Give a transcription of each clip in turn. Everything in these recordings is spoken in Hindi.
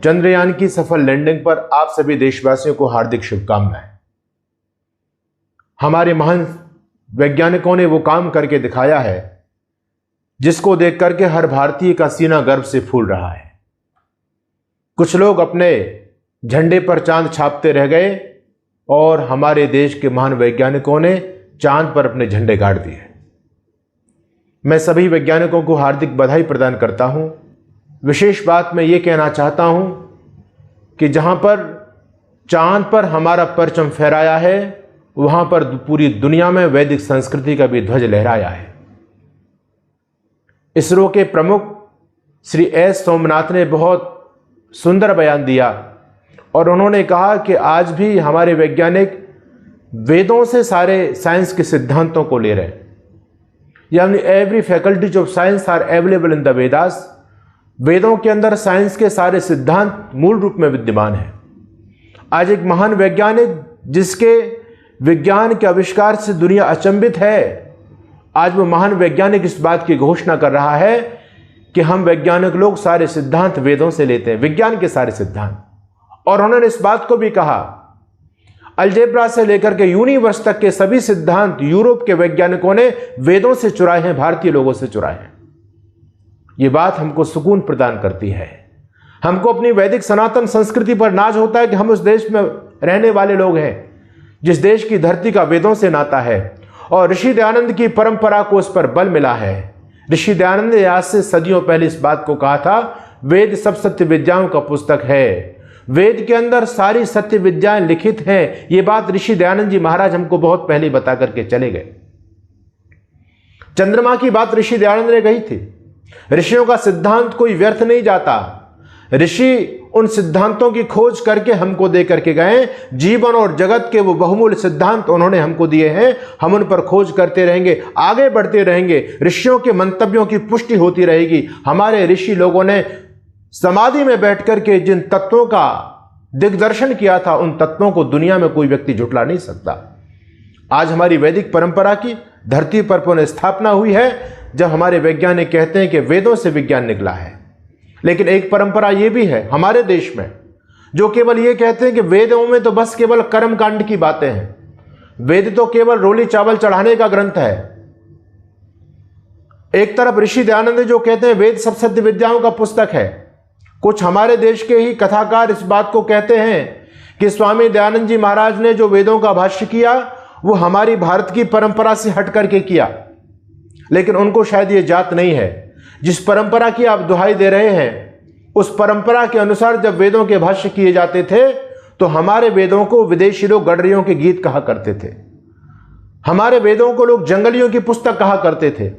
चंद्रयान की सफल लैंडिंग पर आप सभी देशवासियों को हार्दिक शुभकामनाएं। हमारे महान वैज्ञानिकों ने वो काम करके दिखाया है जिसको देख करके हर भारतीय का सीना गर्व से फूल रहा है। कुछ लोग अपने झंडे पर चांद छापते रह गए और हमारे देश के महान वैज्ञानिकों ने चांद पर अपने झंडे गाड़ दिए। मैं सभी वैज्ञानिकों को हार्दिक बधाई प्रदान करता हूं। विशेष बात मैं ये कहना चाहता हूं कि जहां पर चांद पर हमारा परचम फहराया है वहां पर पूरी दुनिया में वैदिक संस्कृति का भी ध्वज लहराया है। इसरो के प्रमुख श्री एस सोमनाथ ने बहुत सुंदर बयान दिया और उन्होंने कहा कि आज भी हमारे वैज्ञानिक वेदों से सारे साइंस के सिद्धांतों को ले रहे हैं, यानी every faculties of science are available in the Vedas. वेदों के अंदर साइंस के सारे सिद्धांत मूल रूप में विद्यमान है। आज एक महान वैज्ञानिक जिसके विज्ञान के आविष्कार से दुनिया अचंभित है, आज वो महान वैज्ञानिक इस बात की घोषणा कर रहा है कि हम वैज्ञानिक लोग सारे सिद्धांत वेदों से लेते हैं, विज्ञान के सारे सिद्धांत। और उन्होंने इस बात को भी कहा अलजेब्रा से लेकर के यूनिवर्स तक के सभी सिद्धांत यूरोप के वैज्ञानिकों ने वेदों से चुराए हैं, भारतीय लोगों से चुराए हैं। यह बात हमको सुकून प्रदान करती है। हमको अपनी वैदिक सनातन संस्कृति पर नाज होता है कि हम उस देश में रहने वाले लोग हैं जिस देश की धरती का वेदों से नाता है और ऋषि दयानंद की परंपरा को उस पर बल मिला है। ऋषि दयानंद ने आज से सदियों पहले इस बात को कहा था, वेद सब सत्य विद्याओं का पुस्तक है, वेद के अंदर सारी सत्य विद्याएं लिखित हैं। ये बात ऋषि दयानंद जी महाराज हमको बहुत पहले बता करके चले गए। चंद्रमा की बात ऋषि दयानंद ने कही थी। ऋषियों का सिद्धांत कोई व्यर्थ नहीं जाता। ऋषि उन सिद्धांतों की खोज करके हमको दे करके गए। जीवन और जगत के वो बहुमूल्य सिद्धांत उन्होंने हमको दिए हैं। हम उन पर खोज करते रहेंगे, आगे बढ़ते रहेंगे। ऋषियों के मंतव्यों की पुष्टि होती रहेगी। हमारे ऋषि लोगों ने समाधि में बैठ करके जिन तत्वों का दिग्दर्शन किया था, उन तत्वों को दुनिया में कोई व्यक्ति झुठला नहीं सकता। आज हमारी वैदिक परंपरा की धरती पर पुनः स्थापना हुई है जब हमारे वैज्ञानिक कहते हैं कि वेदों से विज्ञान निकला है। लेकिन एक परंपरा यह भी है हमारे देश में जो केवल यह कहते हैं कि वेदों में तो बस केवल कर्म कांड की बातें हैं, वेद तो केवल रोली चावल चढ़ाने का ग्रंथ है। एक तरफ ऋषि दयानंद जो कहते हैं वेद सब सत्य विद्याओं का पुस्तक है। कुछ हमारे देश के ही कथाकार इस बात को कहते हैं कि स्वामी दयानंद जी महाराज ने जो वेदों का भाष्य किया वो हमारी भारत की परंपरा से हट करके किया। लेकिन उनको शायद ये जात नहीं है। जिस परंपरा की आप दुहाई दे रहे हैं उस परंपरा के अनुसार जब वेदों के भाष्य किए जाते थे तो हमारे वेदों को विदेशी लोग गडरियों के गीत कहा करते थे। हमारे वेदों को लोग जंगलियों की पुस्तक कहा करते थे।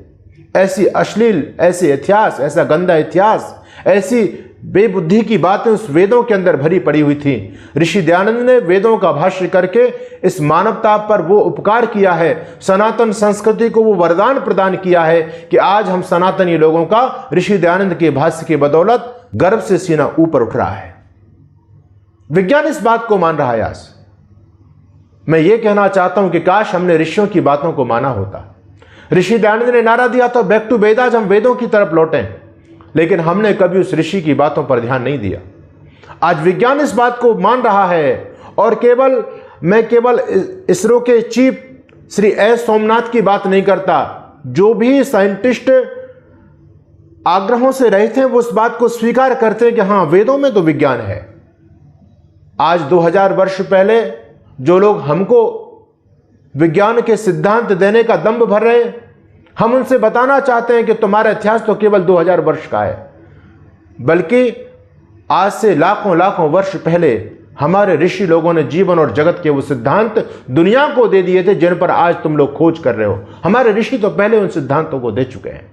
ऐसी अश्लील, ऐसे इतिहास, ऐसा गंदा इतिहास, ऐसी बेबुद्धि की बातें उस वेदों के अंदर भरी पड़ी हुई थी। ऋषि दयानंद ने वेदों का भाष्य करके इस मानवता पर वो उपकार किया है, सनातन संस्कृति को वो वरदान प्रदान किया है कि आज हम सनातनी लोगों का ऋषि दयानंद के भाष्य की बदौलत गर्व से सीना ऊपर उठ रहा है। विज्ञान इस बात को मान रहा है। आज मैं ये कहना चाहता हूं कि काश हमने ऋषियों की बातों को माना होता। ऋषि दयानंद ने नारा दिया तो बैक टू वेदास, हम वेदों की तरफ लौटें, लेकिन हमने कभी उस ऋषि की बातों पर ध्यान नहीं दिया। आज विज्ञान इस बात को मान रहा है और मैं केवल इसरो के चीफ श्री एस सोमनाथ की बात नहीं करता। जो भी साइंटिस्ट आग्रहों से रहित हैं वो उस बात को स्वीकार करते हैं कि हां, वेदों में तो विज्ञान है। आज 2000 वर्ष पहले जो लोग हमको विज्ञान के सिद्धांत देने का दंभ भर रहे हैं, हम उनसे बताना चाहते हैं कि तुम्हारा इतिहास तो केवल 2000 वर्ष का है, बल्कि आज से लाखों लाखों वर्ष पहले हमारे ऋषि लोगों ने जीवन और जगत के वो सिद्धांत दुनिया को दे दिए थे जिन पर आज तुम लोग खोज कर रहे हो। हमारे ऋषि तो पहले उन सिद्धांतों को दे चुके हैं।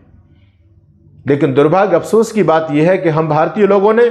लेकिन दुर्भाग्य, अफसोस की बात यह है कि हम भारतीय लोगों ने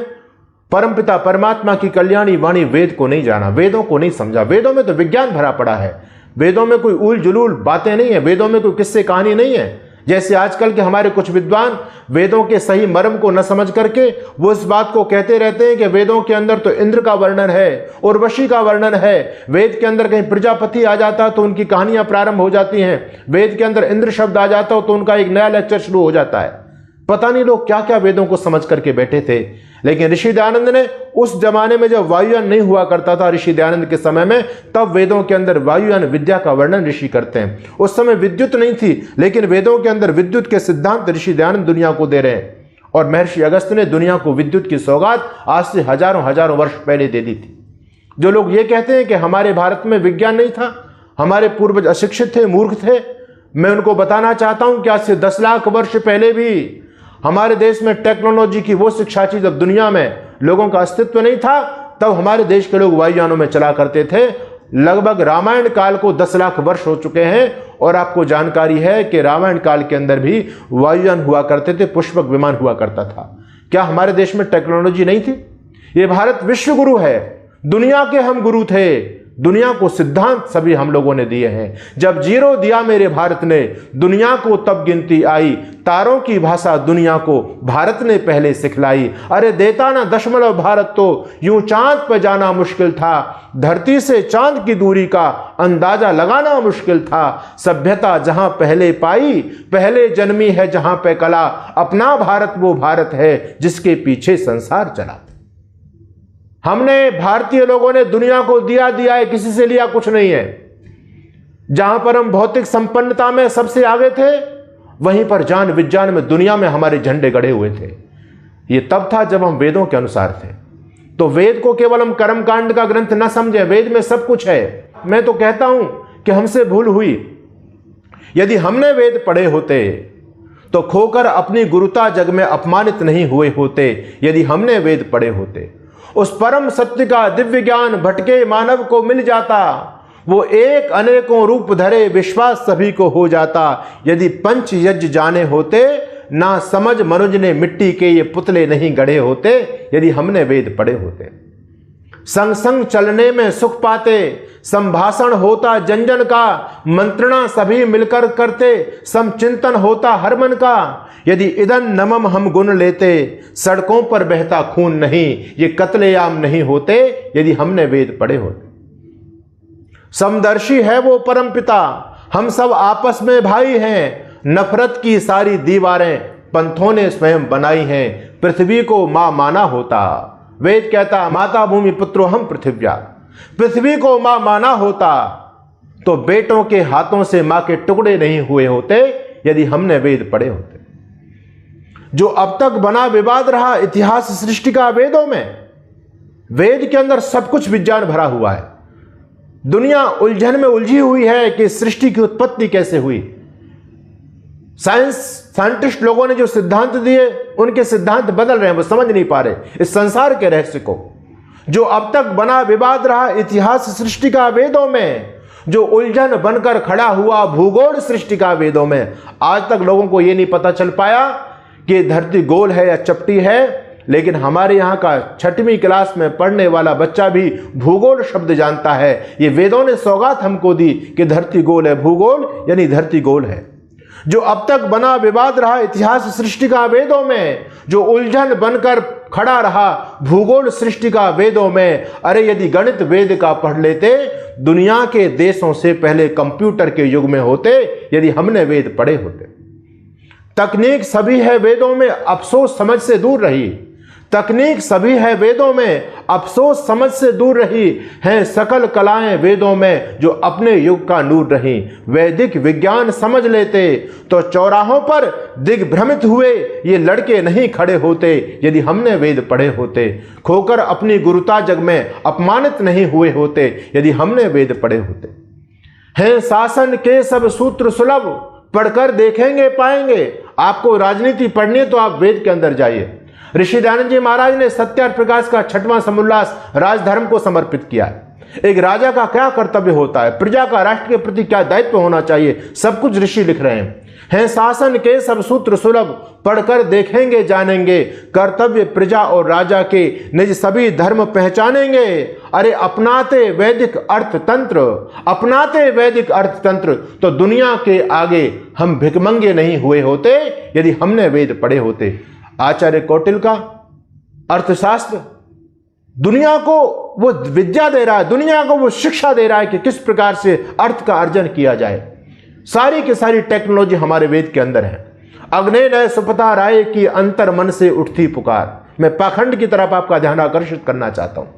परमपिता परमात्मा की कल्याणी वाणी वेद को नहीं जाना, वेदों को नहीं समझा। वेदों में तो विज्ञान भरा पड़ा है। वेदों में कोई उल जुलूल बातें नहीं है। वेदों में कोई किस्से कहानी नहीं है। जैसे आजकल के हमारे कुछ विद्वान वेदों के सही मर्म को न समझ करके वो इस बात को कहते रहते हैं कि वेदों के अंदर तो इंद्र का वर्णन है, उर्वशी का वर्णन है। वेद के अंदर कहीं प्रजापति आ जाता तो उनकी कहानियां प्रारंभ हो जाती हैं। वेद के अंदर इंद्र शब्द आ जाता हो तो उनका एक नया लेक्चर शुरू हो जाता है। पता नहीं लोग क्या क्या वेदों को समझ करके बैठे थे। लेकिन ऋषि दयानंद ने उस जमाने में जब वायुयान नहीं हुआ करता था, ऋषि दयानंद के समय में, तब वेदों के अंदर वायुयान विद्या का वर्णन ऋषि करते हैं। उस समय विद्युत नहीं थी, लेकिन वेदों के अंदर विद्युत के सिद्धांत ऋषि दयानंद दुनिया को दे रहे हैं। और महर्षि अगस्त्य ने दुनिया को विद्युत की सौगात आज से हजारों हजारों वर्ष पहले दे दी थी। जो लोग ये कहते हैं कि हमारे भारत में विज्ञान नहीं था, हमारे पूर्वज अशिक्षित थे, मूर्ख थे, मैं उनको बताना चाहता हूं कि आज से 10 लाख वर्ष पहले भी हमारे देश में टेक्नोलॉजी की वो शिक्षा थी। जब दुनिया में लोगों का अस्तित्व नहीं था, तब हमारे देश के लोग वायुयानों में चला करते थे। लगभग रामायण काल को 10 लाख वर्ष हो चुके हैं, और आपको जानकारी है कि रामायण काल के अंदर भी वायुयान हुआ करते थे, पुष्पक विमान हुआ करता था। क्या हमारे देश में टेक्नोलॉजी नहीं थी? ये भारत विश्व गुरु है, दुनिया के हम गुरु थे। दुनिया को सिद्धांत सभी हम लोगों ने दिए हैं। जब जीरो दिया मेरे भारत ने, दुनिया को तब गिनती आई, तारों की भाषा दुनिया को भारत ने पहले सिखलाई। अरे देता ना दशमलव भारत तो यूं चांद पर जाना मुश्किल था, धरती से चांद की दूरी का अंदाजा लगाना मुश्किल था। सभ्यता जहां पहले पाई, पहले जन्मी है जहां पे कला, अपना भारत वो भारत है जिसके पीछे संसार चला। हमने भारतीय लोगों ने दुनिया को दिया है, किसी से लिया कुछ नहीं है। जहां पर हम भौतिक संपन्नता में सबसे आगे थे, वहीं पर ज्ञान विज्ञान में दुनिया में हमारे झंडे गड़े हुए थे। ये तब था जब हम वेदों के अनुसार थे। तो वेद को केवल हम कर्मकांड का ग्रंथ न समझें, वेद में सब कुछ है। मैं तो कहता हूं कि हमसे भूल हुई। यदि हमने वेद पढ़े होते तो खोकर अपनी गुरुता जग में अपमानित नहीं हुए होते। यदि हमने वेद पढ़े होते, उस परम सत्य का दिव्य ज्ञान भटके मानव को मिल जाता। वो एक अनेकों रूप धरे, विश्वास सभी को हो जाता। यदि पंच यज्ञ जाने होते, ना समझ मनुज ने मिट्टी के ये पुतले नहीं गढ़े होते। यदि हमने वेद पढ़े होते, संग संग चलने में सुख पाते, संभाषण होता जन जन का, मंत्रणा सभी मिलकर करते, समचिंतन होता हर मन का। यदि इदन नमम हम गुण लेते, सड़कों पर बहता खून नहीं, ये कत्लेआम नहीं होते। यदि हमने वेद पढ़े होते। समदर्शी है वो परम पिता, हम सब आपस में भाई हैं। नफरत की सारी दीवारें पंथों ने स्वयं बनाई हैं। पृथ्वी को मां माना होता, वेद कहता माता भूमि पुत्रो हम पृथिव्या। पृथ्वी को मां माना होता तो बेटों के हाथों से मां के टुकड़े नहीं हुए होते। यदि हमने वेद पढ़े होते। जो अब तक बना विवाद रहा इतिहास सृष्टि का वेदों में, वेद के अंदर सब कुछ विज्ञान भरा हुआ है। दुनिया उलझन में उलझी हुई है कि सृष्टि की उत्पत्ति कैसे हुई। साइंटिस्ट लोगों ने जो सिद्धांत दिए, उनके सिद्धांत बदल रहे हैं, वो समझ नहीं पा रहे इस संसार के रहस्य को। जो अब तक बना विवाद रहा इतिहास सृष्टि का वेदों में, जो उलझन बनकर खड़ा हुआ भूगोल सृष्टि का वेदों में, आज तक लोगों को यह नहीं पता चल पाया कि धरती गोल है या चपटी है। लेकिन हमारे यहाँ का 6वीं क्लास में पढ़ने वाला बच्चा भी भूगोल शब्द जानता है। ये वेदों ने सौगात हमको दी कि धरती गोल है, भूगोल यानी धरती गोल है। जो अब तक बना विवाद रहा इतिहास सृष्टि का वेदों में, जो उलझन बनकर खड़ा रहा भूगोल सृष्टि का वेदों में। अरे यदि गणित वेद का पढ़ लेते, दुनिया के देशों से पहले कंप्यूटर के युग में होते। यदि हमने वेद पढ़े होते। तकनीक सभी है वेदों में, अफसोस समझ से दूर रही। तकनीक सभी है वेदों में, अफसोस समझ से दूर रही। हैं सकल कलाएं वेदों में, जो अपने युग का नूर रही। वैदिक विज्ञान समझ लेते तो चौराहों पर दिग्भ्रमित हुए ये लड़के नहीं खड़े होते। यदि हमने वेद पढ़े होते। खोकर अपनी गुरुता जग में अपमानित नहीं हुए होते। यदि हमने वेद पढ़े होते। हैं शासन के सब सूत्र सुलभ, पढ़कर देखेंगे पाएंगे। आपको राजनीति पढ़नी है तो आप वेद के अंदर जाइए। ऋषि दयानंद जी महाराज ने सत्य और प्रकाश का 6वां समोल्लास राजधर्म को समर्पित किया है। एक राजा का क्या कर्तव्य होता है, प्रजा का राष्ट्र के प्रति क्या दायित्व होना चाहिए, सब कुछ ऋषि लिख रहे हैं शासन के सब सूत्र सुलभ, पढ़कर देखेंगे जानेंगे। कर्तव्य प्रजा और राजा के निज सभी धर्म पहचानेंगे। अरे अपनाते वैदिक अर्थतंत्र, अपनाते वैदिक अर्थतंत्र तो दुनिया के आगे हम भिखमंगे नहीं हुए होते। यदि हमने वेद पढ़े होते। आचार्य कौटिल्य का अर्थशास्त्र दुनिया को वो विद्या दे रहा है, दुनिया को वो शिक्षा दे रहा है कि किस प्रकार से अर्थ का अर्जन किया जाए। सारी की सारी टेक्नोलॉजी हमारे वेद के अंदर है। अग्ने न सुपता राय की अंतर मन से उठती पुकार। मैं पाखंड की तरफ आपका ध्यान आकर्षित करना चाहता हूं।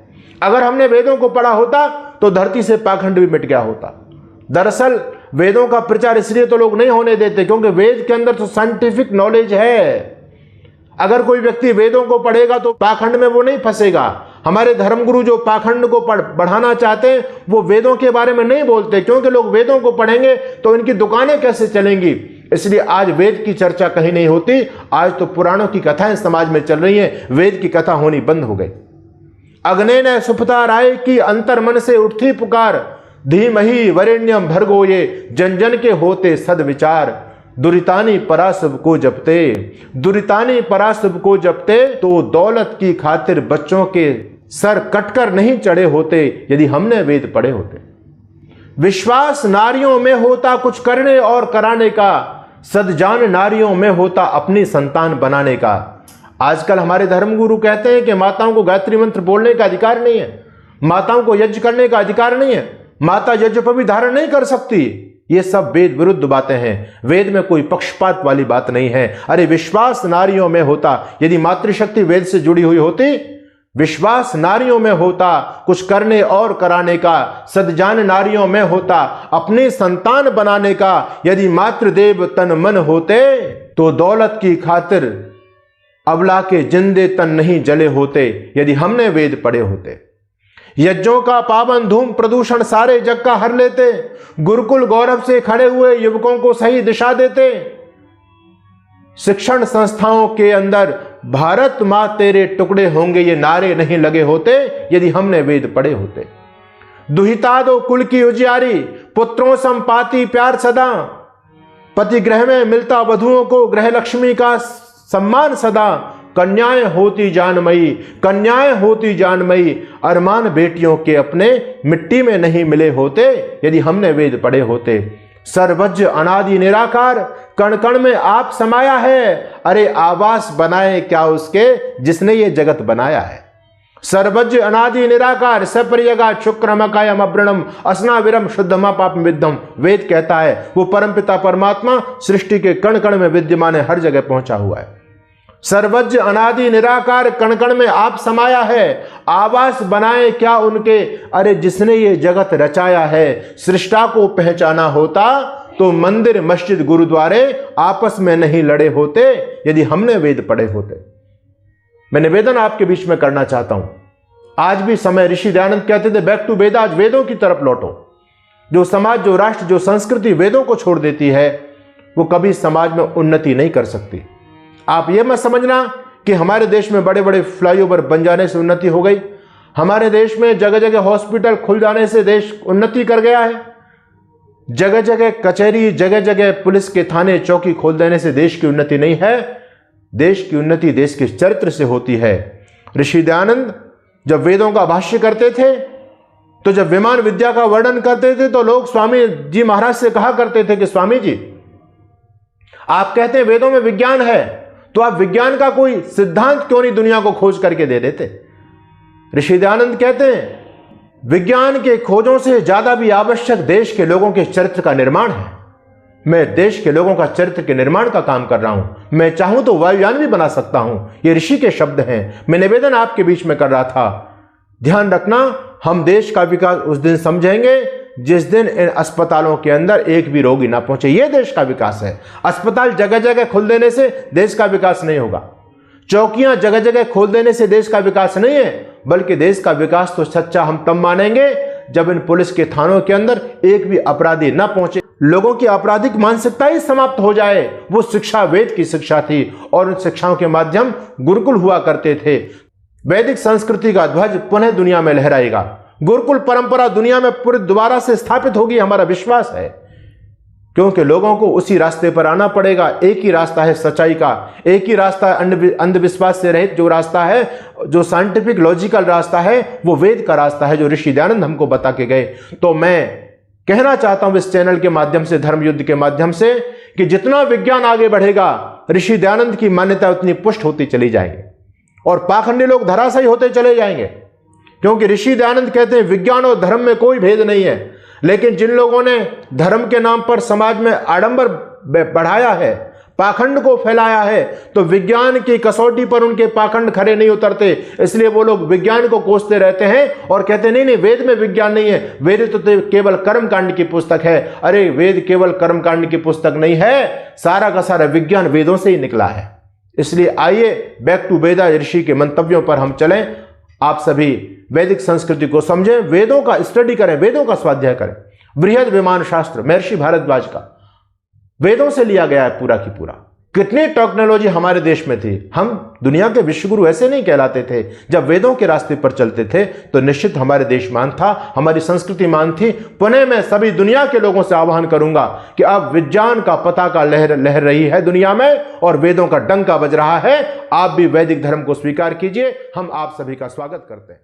अगर हमने वेदों को पढ़ा होता तो धरती से पाखंड भी मिट गया होता। दरअसल वेदों का प्रचार इसलिए तो लोग नहीं होने देते क्योंकि वेद के अंदर तो साइंटिफिक नॉलेज है। अगर कोई व्यक्ति वेदों को पढ़ेगा तो पाखंड में वो नहीं फंसेगा। हमारे धर्मगुरु जो पाखंड को बढ़ाना चाहते हैं वो वेदों के बारे में नहीं बोलते, क्योंकि लोग वेदों को पढ़ेंगे तो इनकी दुकानें कैसे चलेंगी। इसलिए आज वेद की चर्चा कहीं नहीं होती। आज तो पुराणों की कथाएं समाज में चल रही हैं, वेद की कथा होनी बंद हो गई। अग्ने न सुपता राय की अंतर मन से उठती पुकार। धीमहि वरेण्यम भर्गो ये जन जन के होते सद विचार। दुरितानी परासब को जपते, दुरितानी परासब को जपते, तो दौलत की खातिर बच्चों के सर कटकर नहीं चढ़े होते यदि हमने वेद पढ़े होते। विश्वास नारियों में होता कुछ करने और कराने का, सदजान नारियों में होता अपनी संतान बनाने का। आजकल हमारे धर्मगुरु कहते हैं कि माताओं को गायत्री मंत्र बोलने का अधिकार नहीं है, माताओं को यज्ञ करने का अधिकार नहीं है, माता यज्ञ पर भी धारण नहीं कर सकती। ये सब वेद विरुद्ध बातें हैं। वेद में कोई पक्षपात वाली बात नहीं है। अरे विश्वास नारियों में होता, यदि मातृशक्ति वेद से जुड़ी हुई होती, विश्वास नारियों में होता कुछ करने और कराने का, सदजान नारियों में होता अपनी संतान बनाने का। यदि मातृदेव तन मन होते तो दौलत की खातिर अबला के जिंदे तन नहीं जले होते यदि हमने वेद पढ़े होते। यज्ञों का पावन धूम प्रदूषण सारे जग का हर लेते, गुरुकुल गौरव से खड़े हुए युवकों को सही दिशा देते। शिक्षण संस्थाओं के अंदर भारत मां तेरे टुकड़े होंगे ये नारे नहीं लगे होते यदि हमने वेद पढ़े होते। दुहिता दो कुल की उजियारी, पुत्रों संपाति प्यार सदा। पति ग्रह में मिलता वधुओं को गृह लक्ष्मी का सम्मान सदा। कन्याएं होती जानमयी, कन्याएं होती जानमयी, अरमान बेटियों के अपने मिट्टी में नहीं मिले होते यदि हमने वेद पढ़े होते। सर्वज्ञ अनादि निराकार, कण कण में आप समाया है। अरे आवास बनाए क्या उसके जिसने ये जगत बनाया है। सर्वज्ञ अनादि निराकार, सपर्यगा शुक्रमकायम अब्रणम असनाविरम शुद्धमा पाप विद्धम। वेद कहता है वो परमपिता परमात्मा सृष्टि के कण कण में विद्यमान है, हर जगह पहुंचा हुआ है। सर्वज्ञ अनादि निराकार, कण कण में आप समाया है। आवास बनाए क्या उनके, अरे जिसने ये जगत रचाया है। सृष्टा को पहचाना होता तो मंदिर मस्जिद गुरुद्वारे आपस में नहीं लड़े होते यदि हमने वेद पढ़े होते। मैं निवेदन आपके बीच में करना चाहता हूं, आज भी समय, ऋषि दयानंद कहते थे बैक टू वेद, आज वेदों की तरफ लौटो। जो समाज, जो राष्ट्र, जो संस्कृति वेदों को छोड़ देती है वो कभी समाज में उन्नति नहीं कर सकती। आप ये मत समझना कि हमारे देश में बड़े बड़े फ्लाईओवर बन जाने से उन्नति हो गई। हमारे देश में जगह जगह हॉस्पिटल खुल जाने से देश उन्नति कर गया है। जगह जगह कचहरी, जगह जगह पुलिस के थाने चौकी खोल देने से देश की उन्नति नहीं है। देश की उन्नति देश के चरित्र से होती है। ऋषि दयानंद जब वेदों का भाष्य करते थे तो जब विमान विद्या का वर्णन करते थे तो लोग स्वामी जी महाराज से कहा करते थे कि स्वामी जी आप कहते हैं वेदों में विज्ञान है, तो आप विज्ञान का कोई सिद्धांत क्यों नहीं दुनिया को खोज करके दे देते। ऋषि दयानंद कहते हैं विज्ञान के खोजों से ज्यादा भी आवश्यक देश के लोगों के चरित्र का निर्माण है। मैं देश के लोगों का चरित्र के निर्माण का काम कर रहा हूं। मैं चाहूं तो वायुयान भी बना सकता हूं। ये ऋषि के शब्द हैं। मैं निवेदन आपके बीच में कर रहा था, ध्यान रखना, हम देश का विकास उस दिन समझेंगे जिस दिन इन अस्पतालों के अंदर एक भी रोगी ना पहुंचे। यह देश का विकास है। अस्पताल जगह जगह खोल देने से देश का विकास नहीं होगा। चौकियां जगह जगह खोल देने से देश का विकास नहीं है, बल्कि देश का विकास तो सच्चा हम तब मानेंगे जब इन पुलिस के थानों के अंदर एक भी अपराधी ना पहुंचे, लोगों की आपराधिक मानसिकता ही समाप्त हो जाए। वो शिक्षा वेद की शिक्षा थी और उन शिक्षाओं के माध्यम गुरुकुल हुआ करते थे। वैदिक संस्कृति का ध्वज पुनः दुनिया में लहराएगा। गुरुकुल परंपरा दुनिया में पूरी दोबारा से स्थापित होगी, हमारा विश्वास है, क्योंकि लोगों को उसी रास्ते पर आना पड़ेगा। एक ही रास्ता है सच्चाई का, एक ही रास्ता है अंधविश्वास से रहित जो रास्ता है, जो साइंटिफिक लॉजिकल रास्ता है, वो वेद का रास्ता है जो ऋषि दयानंद हमको बता के गए। तो मैं कहना चाहता हूं इस चैनल के माध्यम से, धर्म युद्ध के माध्यम से, कि जितना विज्ञान आगे बढ़ेगा ऋषि दयानंद की मान्यता उतनी पुष्ट होती चली जाएगी और पाखंडी लोग धराशायी होते चले जाएंगे। क्योंकि ऋषि दयानंद कहते हैं विज्ञान और धर्म में कोई भेद नहीं है, लेकिन जिन लोगों ने धर्म के नाम पर समाज में आडंबर बढ़ाया है, पाखंड को फैलाया है, तो विज्ञान की कसौटी पर उनके पाखंड खरे नहीं उतरते। इसलिए वो लोग विज्ञान को कोसते रहते हैं और कहते हैं नहीं नहीं, वेद में विज्ञान नहीं है, वेद तो केवल कर्मकांड की पुस्तक है। अरे वेद केवल कर्मकांड की पुस्तक नहीं है, सारा का सारा विज्ञान वेदों से ही निकला है। इसलिए आइए बैक टू वेदा ऋषि के मंतव्यों पर हम चलें। आप सभी वैदिक संस्कृति को समझें, वेदों का स्टडी करें, वेदों का स्वाध्याय करें। बृहद विमान शास्त्र महर्षि भारद्वाज का वेदों से लिया गया है पूरा की पूरा। कितनी टेक्नोलॉजी हमारे देश में थी। हम दुनिया के विश्वगुरु ऐसे नहीं कहलाते थे, जब वेदों के रास्ते पर चलते थे तो निश्चित हमारे देश मान था, हमारी संस्कृति मान थी। पुनः मैं सभी दुनिया के लोगों से आह्वान करूंगा कि अब विज्ञान का पताका लहर रही है दुनिया में और वेदों का डंका बज रहा है। आप भी वैदिक धर्म को स्वीकार कीजिए, हम आप सभी का स्वागत करते हैं।